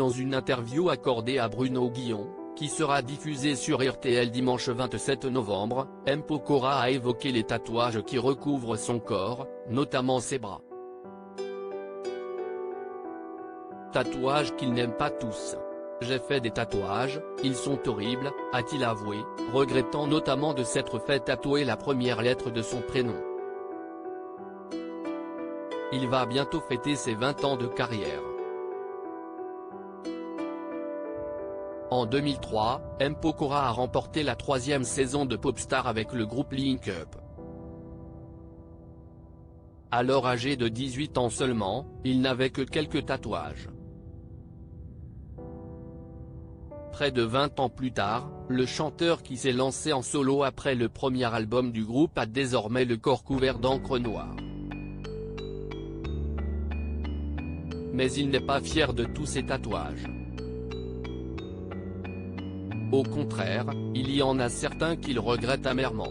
dans une interview accordée à Bruno Guillon, qui sera diffusée sur RTL dimanche 27 novembre, M. Pokora a évoqué les tatouages qui recouvrent son corps, notamment ses bras. Tatouages qu'il n'aime pas tous. J'ai fait des tatouages, ils sont horribles, a-t-il avoué, regrettant notamment de s'être fait tatouer la première lettre de son prénom. Il va bientôt fêter ses 20 ans de carrière. En 2003, M. Pokora a remporté la 3e saison de Popstar avec le groupe Link Up. Alors âgé de 18 ans seulement, il n'avait que quelques tatouages. Près de 20 ans plus tard, le chanteur qui s'est lancé en solo après le premier album du groupe a désormais le corps couvert d'encre noire. Mais il n'est pas fier de tous ses tatouages. Au contraire, il y en a certains qu'il regrette amèrement.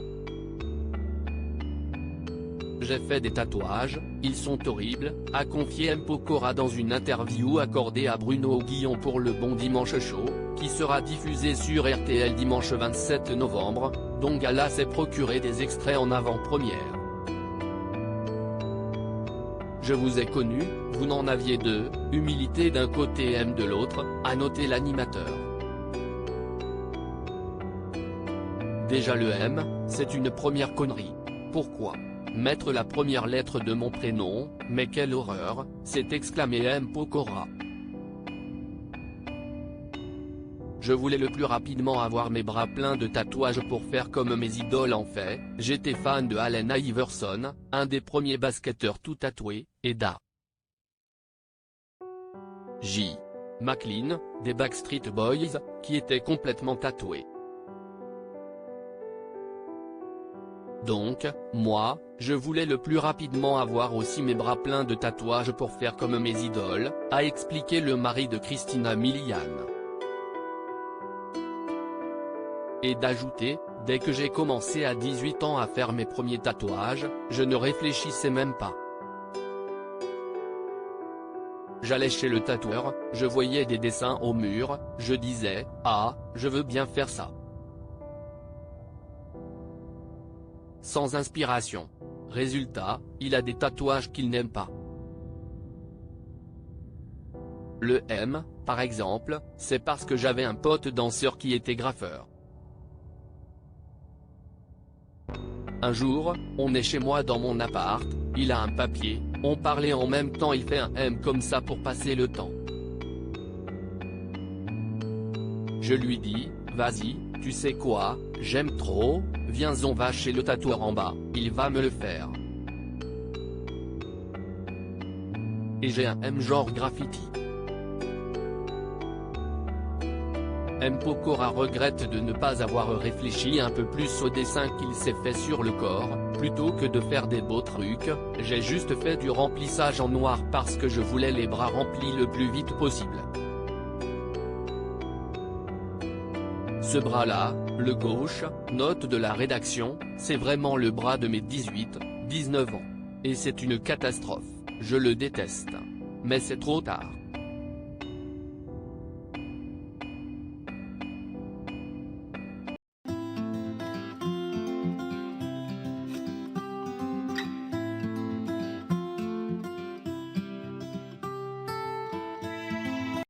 J'ai fait des tatouages, ils sont horribles, a confié M. Pokora dans une interview accordée à Bruno Guillon pour Le Bon Dimanche Show, qui sera diffusé sur RTL dimanche 27 novembre, dont Gala s'est procuré des extraits en avant-première. Je vous ai connu, vous n'en aviez deux, humilité d'un côté et M de l'autre, a noté l'animateur. Déjà le M, c'est une première connerie. Pourquoi mettre la première lettre de mon prénom, mais quelle horreur, s'est exclamé M. Pokora. Je voulais le plus rapidement avoir mes bras pleins de tatouages pour faire comme mes idoles en fait, j'étais fan de Allen Iverson, un des premiers basketteurs tout tatoués, et d'A. J. McLean, des Backstreet Boys, qui était complètement tatoué. Donc, moi, je voulais le plus rapidement avoir aussi mes bras pleins de tatouages pour faire comme mes idoles, a expliqué le mari de Christina Milian. Et d'ajouter, dès que j'ai commencé à 18 ans à faire mes premiers tatouages, je ne réfléchissais même pas. J'allais chez le tatoueur, je voyais des dessins au mur, je disais, ah, je veux bien faire ça. Sans inspiration. Résultat, il a des tatouages qu'il n'aime pas. Le M, par exemple, c'est parce que j'avais un pote danseur qui était graffeur. Un jour, on est chez moi dans mon appart, il a un papier, on parlait en même temps, il fait un M comme ça pour passer le temps. Je lui dis, vas-y, tu sais quoi, j'aime trop, viens on va chez le tatoueur en bas, il va me le faire. Et j'ai un M genre graffiti. M. Pokora regrette de ne pas avoir réfléchi un peu plus au dessin qu'il s'est fait sur le corps, plutôt que de faire des beaux trucs, j'ai juste fait du remplissage en noir parce que je voulais les bras remplis le plus vite possible. Ce bras-là, le gauche, note de la rédaction, c'est vraiment le bras de mes 18, 19 ans. Et c'est une catastrophe, je le déteste. Mais c'est trop tard.